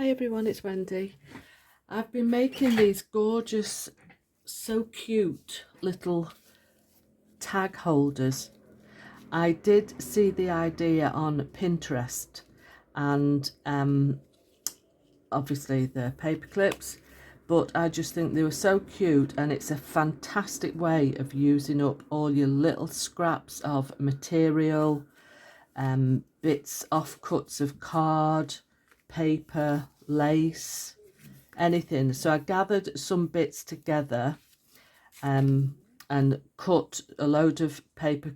Hi everyone, it's Wendy. I've been making these gorgeous, so cute little tag holders. I did see the idea on Pinterest and obviously the paper clips, but I just think they were so cute, and it's a fantastic way of using up all your little scraps of material, bits, offcuts of card, paper, lace, anything. So I gathered some bits together and cut a load of paper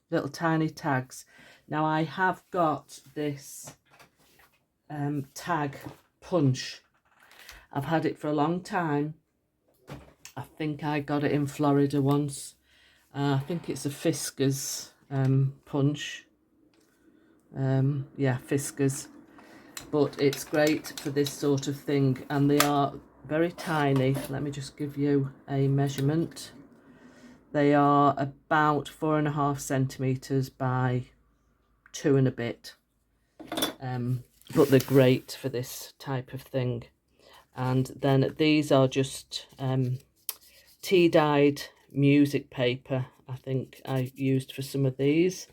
little tiny tags. Now I have got this tag punch. I've had it for a long time. I think I got it in Florida once. I think it's a Fiskars punch. Yeah, Fiskars. But it's great for this sort of thing, and they are very tiny. Let me just give you a measurement. They are about 4.5 centimeters by 2 and a bit, but they're great for this type of thing. And then these are just tea dyed music paper. I think I used for some of these,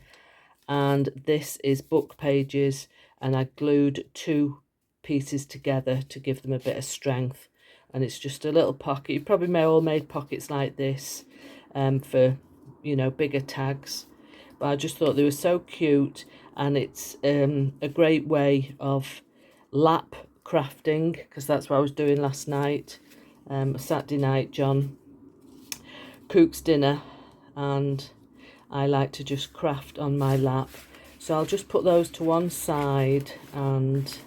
and this is book pages, and I glued 2 pieces together to give them a bit of strength. And it's just a little pocket. You probably may all made pockets like this for, you know, bigger tags, but I just thought they were so cute. And it's a great way of lap crafting, because that's what I was doing last night. Saturday night John cooks dinner and I like to just craft on my lap. So I'll just put those to one side and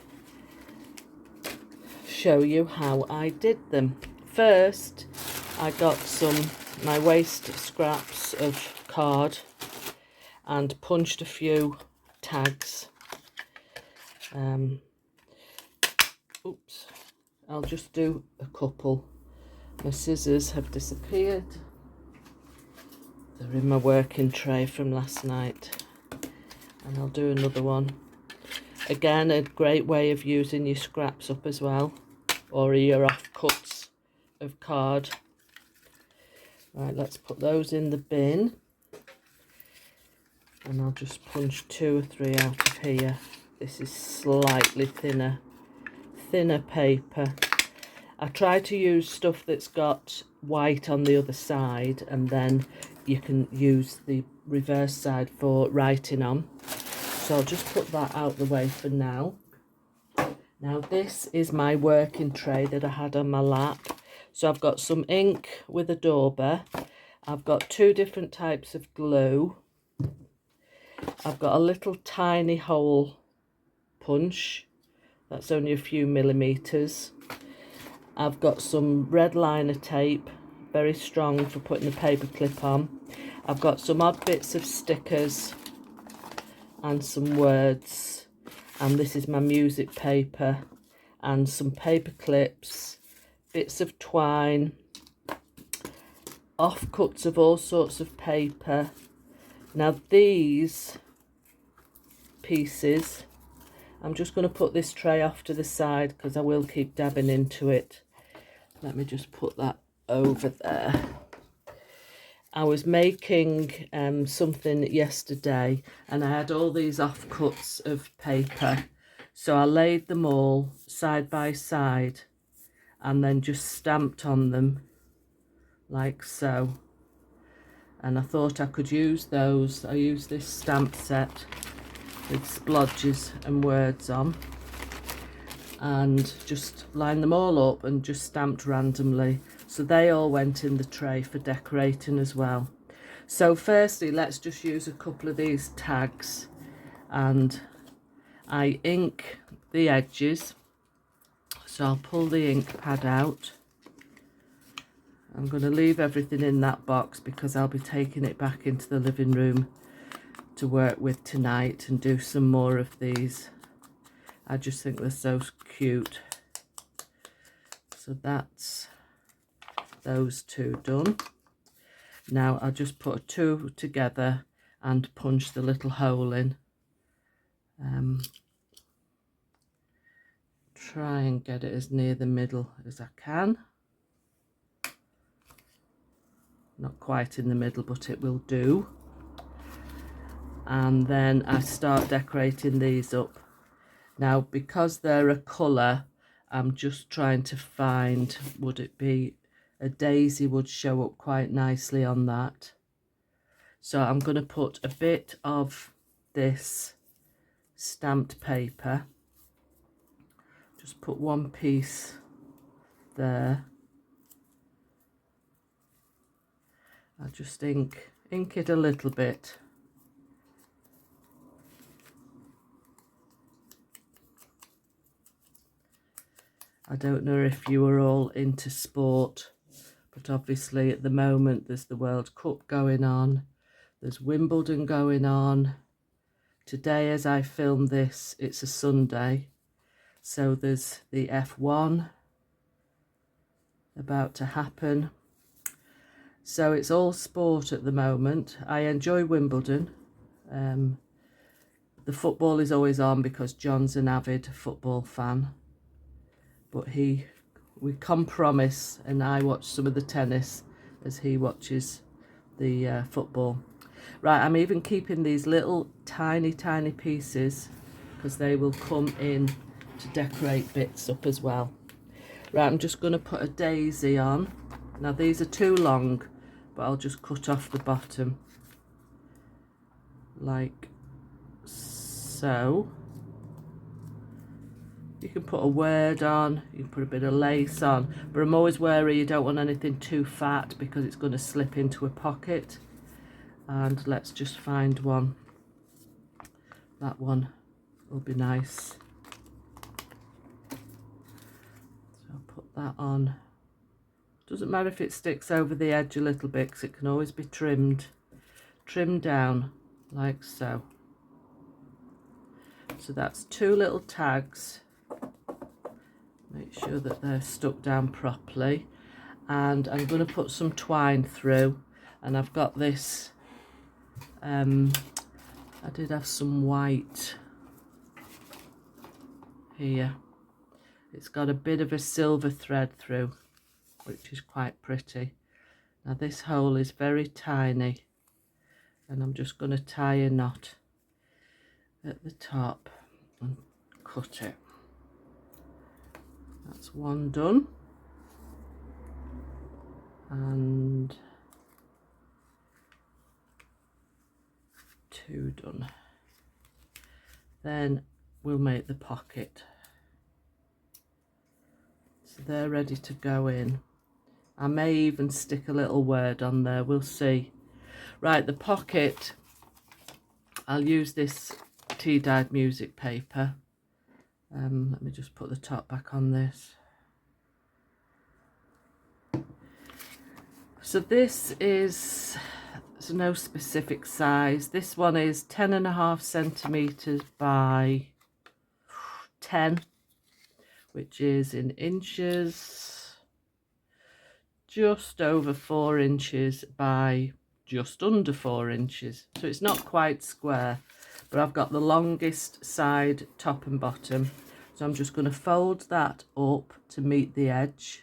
show you how I did them. First, I got my waste scraps of card and punched a few tags. Oops, I'll just do a couple. My scissors have disappeared. They're in my working tray from last night. And I'll do another one. Again, a great way of using your scraps up as well, or your offcuts of card. Right, let's put those in the bin. And I'll just punch 2 or 3 out of here. This is slightly thinner paper. I try to use stuff that's got white on the other side, and then you can use the reverse side for writing on. So I'll just put that out the way for now. Now this is my working tray that I had on my lap. So I've got some ink with a dauber. I've got 2 different types of glue. I've got a little tiny hole punch. That's only a few millimeters. I've got some red liner tape, very strong for putting the paper clip on. I've got some odd bits of stickers and some words, and this is my music paper, and some paper clips, bits of twine, offcuts of all sorts of paper. Now these pieces, I'm just going to put this tray off to the side because I will keep dabbing into it. Let me just put that over there. I was making something yesterday, and I had all these offcuts of paper. So I laid them all side by side and then just stamped on them like so. And I thought I could use those. I used this stamp set with splodges and words on, and just lined them all up and just stamped randomly. So they all went in the tray for decorating as well. So firstly, let's just use a couple of these tags, and I ink the edges. So I'll pull the ink pad out. I'm going to leave everything in that box because I'll be taking it back into the living room to work with tonight and do some more of these. I just think they're so cute. So that's those 2 done. Now I'll just put 2 together and punch the little hole in. try and get it as near the middle as I can. Not quite in the middle, but it will do. And then I start decorating these up. Now, because they're a colour, I'm just trying to find, would it be a daisy would show up quite nicely on that. So I'm going to put a bit of this stamped paper. Just put one piece there. I'll just ink it a little bit. I don't know if you are all into sport, but obviously at the moment there's the World Cup going on, there's Wimbledon going on. Today, as I film this, it's a Sunday, so there's the F1 about to happen. So it's all sport at the moment. I enjoy Wimbledon. The football is always on because John's an avid football fan. But we compromise, and I watch some of the tennis as he watches the football. Right, I'm even keeping these little tiny pieces because they will come in to decorate bits up as well. Right, I'm just going to put a daisy on. Now these are too long, but I'll just cut off the bottom like so. You can put a word on, you can put a bit of lace on, but I'm always wary you don't want anything too fat because it's going to slip into a pocket. And let's just find one. That one will be nice. So I'll put that on. Doesn't matter if it sticks over the edge a little bit because it can always be trimmed down like so. So that's two little tags. Make sure that they're stuck down properly, and I'm going to put some twine through, and I've got this I did have some white here. It's got a bit of a silver thread through, which is quite pretty. Now this hole is very tiny, and I'm just going to tie a knot at the top and cut it. That's one done, and two done. Then we'll make the pocket. So they're ready to go in. I may even stick a little word on there, we'll see. Right, the pocket, I'll use this tea-dyed music paper. Let me just put the top back on this. So this is, there's no specific size. This one is 10.5 centimetres by 10, which is in inches, just over 4 inches by just under 4 inches. So it's not quite square, but I've got the longest side, top and bottom. So I'm just going to fold that up to meet the edge.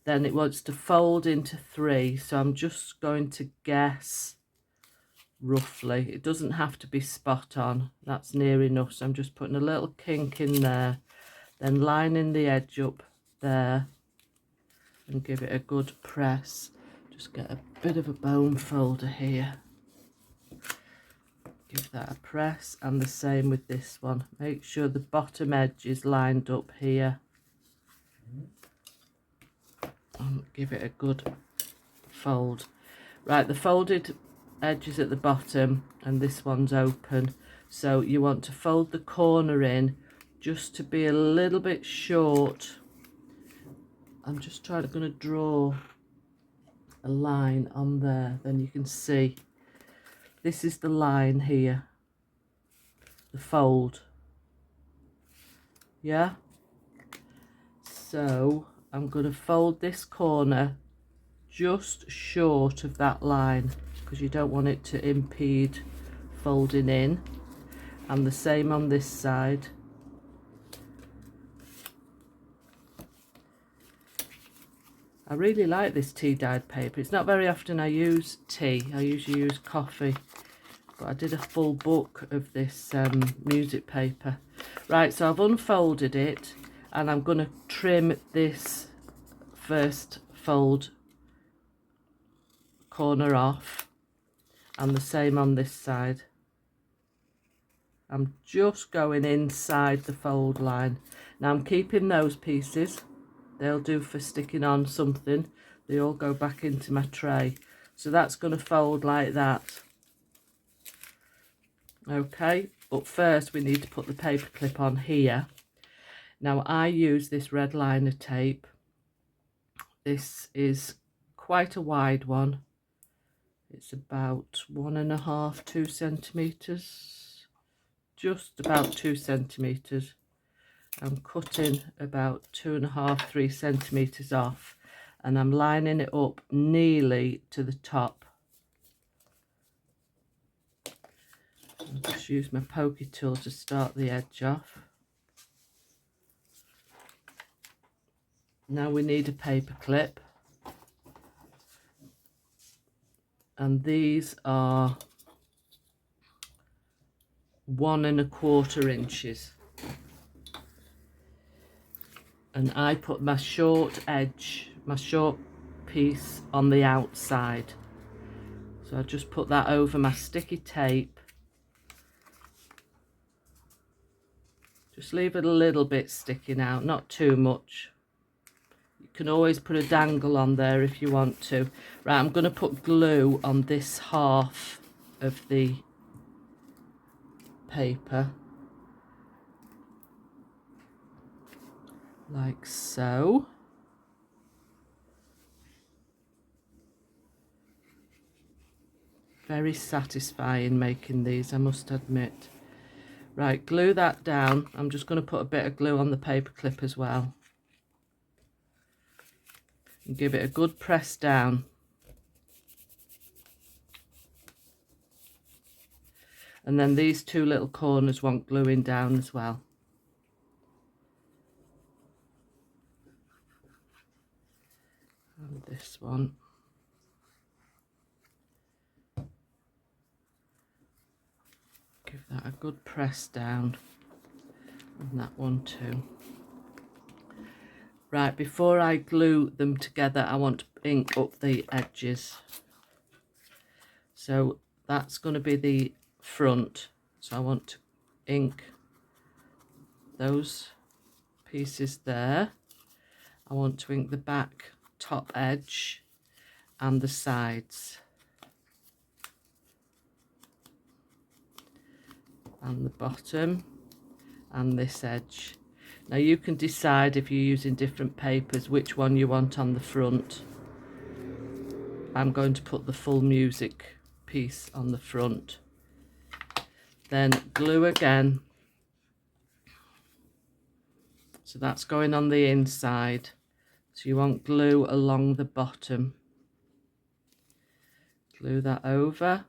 Then it wants to fold into 3, so I'm just going to guess roughly. It doesn't have to be spot on, that's near enough. So I'm just putting a little kink in there, then lining the edge up there and give it a good press. Just get a bit of a bone folder here. Give that a press, and the same with this one. Make sure the bottom edge is lined up here. And give it a good fold. Right, the folded edge is at the bottom and this one's open. So you want to fold the corner in just to be a little bit short. I'm just going to draw a line on there, then you can see. This is the line here, the fold. Yeah? So I'm going to fold this corner just short of that line because you don't want it to impede folding in. and the same on this side. I really like this tea dyed paper. It's not very often I use tea. I usually use coffee. But I did a full book of this music paper. Right, so I've unfolded it and I'm going to trim this first fold corner off, and the same on this side. I'm just going inside the fold line. Now I'm keeping those pieces. They'll do for sticking on something. They all go back into my tray. So that's going to fold like that. Okay, but first we need to put the paper clip on here. Now I use this red liner tape. This is quite a wide one. It's about 1.5, 2 centimetres. Just about 2 centimetres. I'm cutting about 2.5, 3 centimetres off, and I'm lining it up nearly to the top. I'll just use my pokey tool to start the edge off. Now we need a paper clip, and these are 1.25 inches. And I put my short edge, my short piece on the outside. So I just put that over my sticky tape. Just leave it a little bit sticking out, not too much. You can always put a dangle on there if you want to. Right, I'm going to put glue on this half of the paper. Like so. Very satisfying making these, I must admit. Right, glue that down. I'm just going to put a bit of glue on the paper clip as well. And give it a good press down. And then these two little corners want gluing down as well. And this one. Give that a good press down. And that one too. Right, before I glue them together, I want to ink up the edges. So that's going to be the front. So I want to ink those pieces there. I want to ink the back top edge and the sides. And the bottom and this edge. Now you can decide if you're using different papers which one you want on the front. I'm going to put the full music piece on the front. Then glue again. So that's going on the inside. So you want glue along the bottom. Glue that over.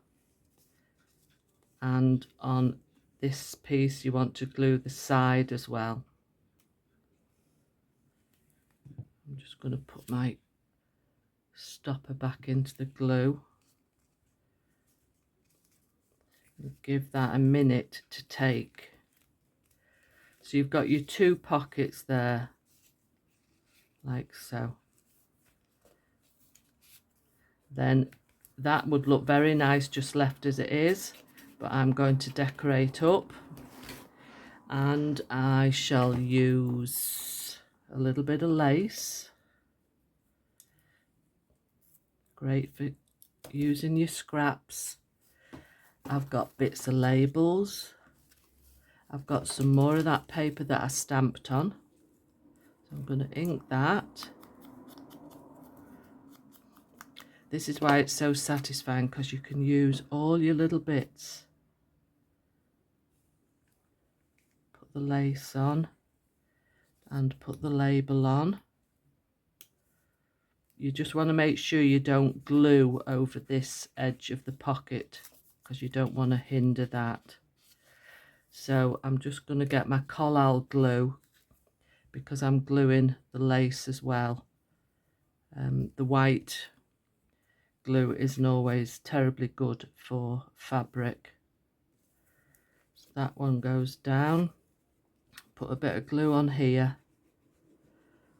And on this piece you want to glue the side as well. I'm just going to put my stopper back into the glue. And give that a minute to take. So you've got your two pockets there, like so. Then that would look very nice just left as it is, but I'm going to decorate up, and I shall use a little bit of lace. Great for using your scraps. I've got bits of labels. I've got some more of that paper that I stamped on. So I'm going to ink that. This is why it's so satisfying, because you can use all your little bits. Put the lace on and put the label on. You just want to make sure you don't glue over this edge of the pocket, because you don't want to hinder that. So I'm just going to get my collal glue because I'm gluing the lace as well. The white glue isn't always terribly good for fabric. So that one goes down. Put a bit of glue on here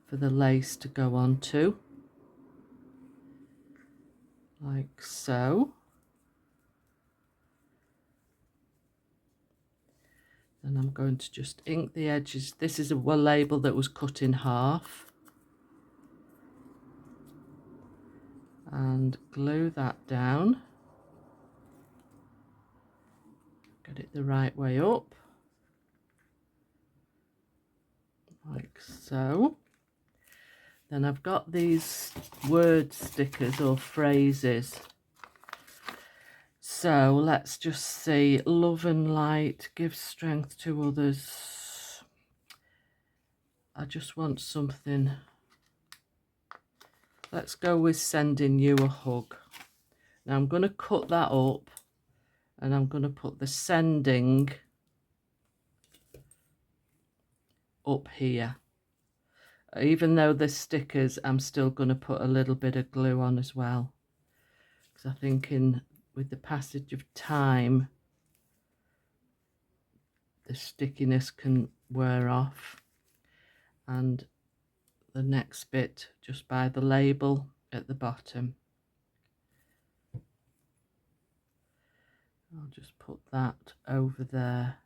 for the lace to go on to, like so. Then I'm going to just ink the edges. This is a label that was cut in half. And glue that down. Get it the right way up. Like so. Then I've got these word stickers or phrases. So let's just see. Love and light, give strength to others. I just want something. Let's go with sending you a hug. Now I'm going to cut that up and I'm going to put the sending up here. Even though the stickers, I'm still going to put a little bit of glue on as well. Because I think with the passage of time, the stickiness can wear off. And the next bit, just by the label at the bottom. I'll just put that over there.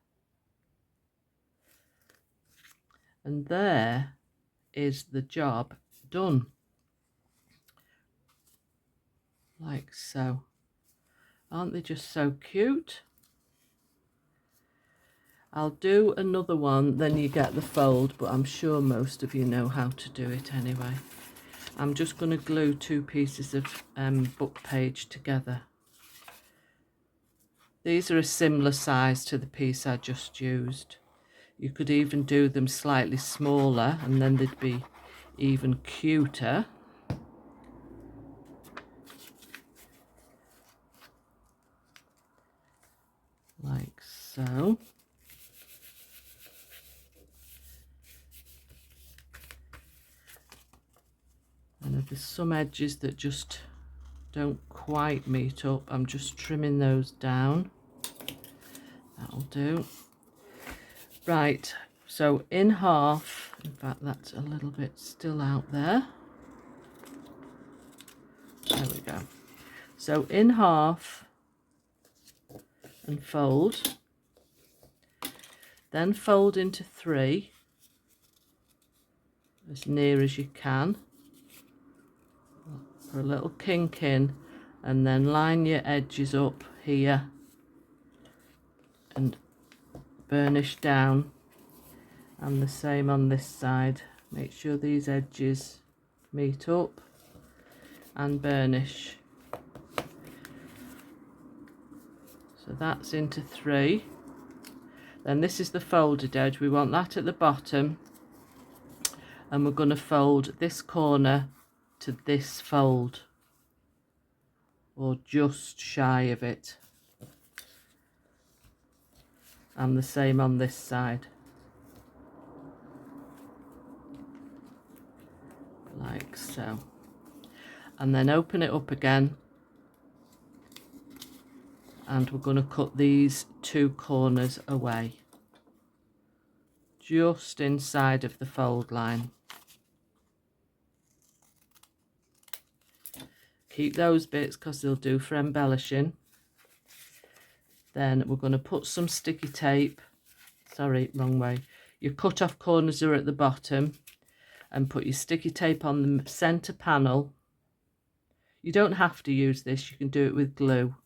And there is the job done. Like so. Aren't they just so cute? I'll do another one, then you get the fold, but I'm sure most of you know how to do it anyway. I'm just going to glue two pieces of book page together. These are a similar size to the piece I just used. You could even do them slightly smaller and then they'd be even cuter. Like so. And if there's some edges that just don't quite meet up, I'm just trimming those down. That'll do. Right, so in half, in fact that's a little bit still out there. There we go. So in half and fold, then fold into three as near as you can. Put a little kink in and then line your edges up here and burnish down, and the same on this side. Make sure these edges meet up and burnish. So that's into three. Then this is the folded edge. We want that at the bottom, and we're going to fold this corner to this fold, or just shy of it, and the same on this side, like so. And then open it up again, and we're going to cut these two corners away just inside of the fold line. Keep those bits because they'll do for embellishing. Then we're going to put some sticky tape, sorry, wrong way. Your cut off corners are at the bottom, and put your sticky tape on the centre panel. You don't have to use this, you can do it with glue.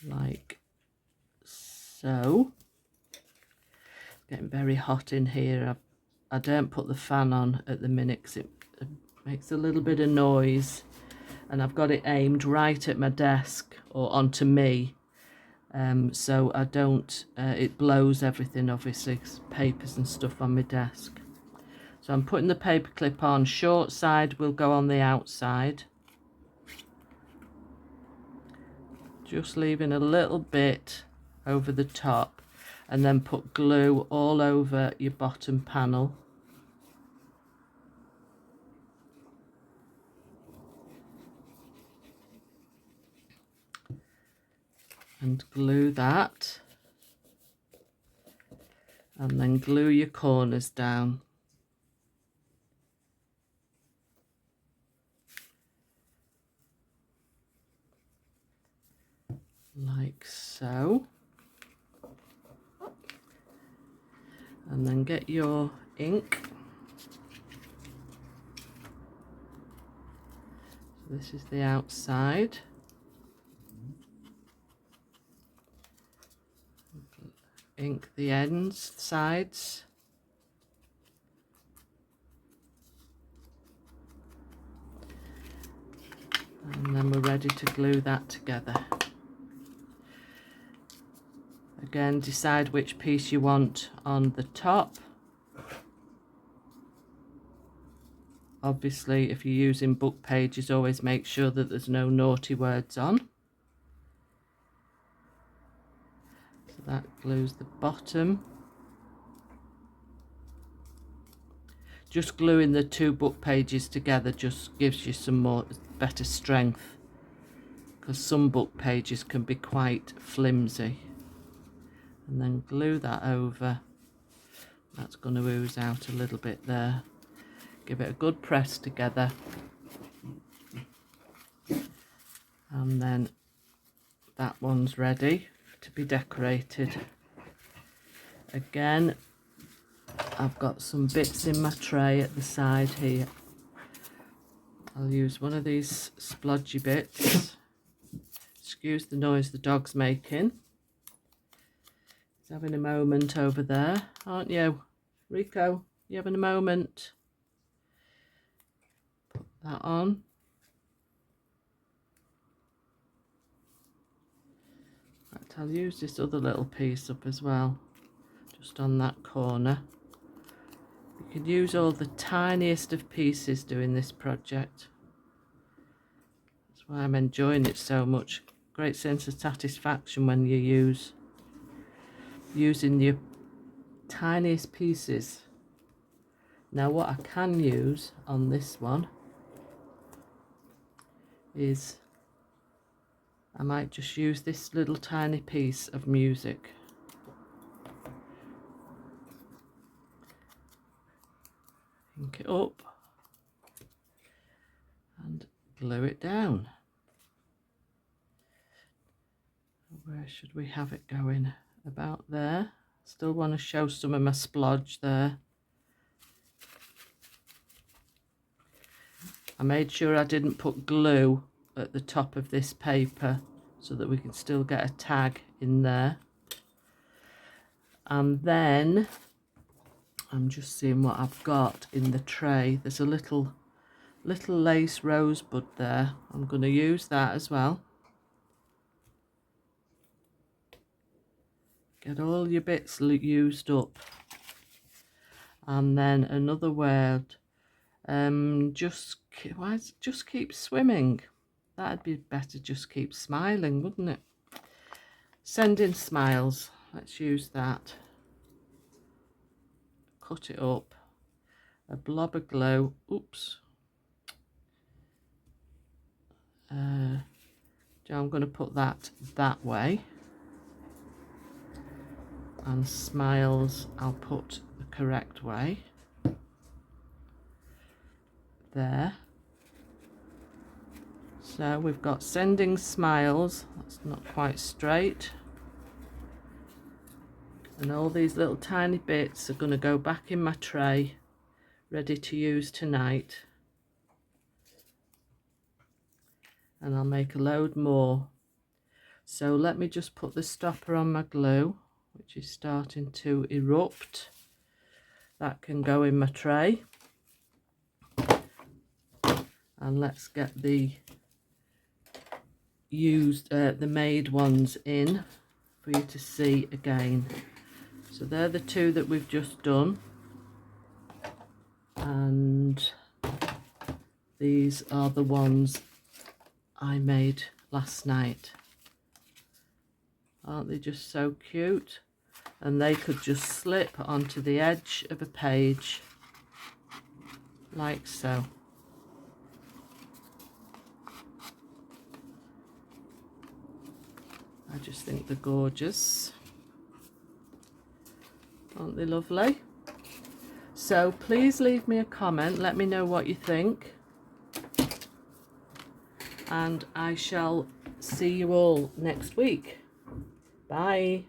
Like so. It's getting very hot in here. I don't put the fan on at the minute because it makes a little bit of noise, and I've got it aimed right at my desk or onto me, so I don't, it blows everything obviously, papers and stuff on my desk. So I'm putting the paper clip on. Short side will go on the outside. just leaving a little bit over the top, and then put glue all over your bottom panel. And glue that, and then glue your corners down. Like so. And then get your ink. So this is the outside. Ink the ends, sides. And then we're ready to glue that together. Again, decide which piece you want on the top. Obviously, if you're using book pages, always make sure that there's no naughty words on. So that glues the bottom. Just gluing the two book pages together just gives you some better strength, because some book pages can be quite flimsy. And then glue that over. That's going to ooze out a little bit there. Give it a good press together. And then that one's ready to be decorated. Again, I've got some bits in my tray at the side here. I'll use one of these splodgy bits. Excuse the noise the dog's making. He's having a moment over there, aren't you? Rico, you having a moment? Put that on. In fact, I'll use this other little piece up as well, just on that corner. You can use all the tiniest of pieces doing this project. That's why I'm enjoying it so much. Great sense of satisfaction when you using your tiniest pieces. Now what I can use on this one is I might just use this little tiny piece of music. Ink it up and glue it down. Where should we have it going? About there. Still want to show some of my splodge there. I made sure I didn't put glue at the top of this paper so that we can still get a tag in there. And then I'm just seeing what I've got in the tray. There's a little lace rosebud there. I'm going to use that as well. Get all your bits used up. And then another word. Just keep swimming. That'd be better, just keep smiling, wouldn't it? Sending smiles. Let's use that. Cut it up. A blob of glue. Oops. I'm going to put that way. And smiles I'll put the correct way. There. So we've got sending smiles. That's not quite straight. And all these little tiny bits are going to go back in my tray, ready to use tonight. And I'll make a load more. So let me just put the stopper on my glue, which is starting to erupt. That can go in my tray. And let's get the made ones in for you to see again. So they're the two that we've just done. And these are the ones I made last night. Aren't they just so cute? And they could just slip onto the edge of a page like so. I just think they're gorgeous. Aren't they lovely? So please leave me a comment, let me know what you think, and I shall see you all next week. Bye.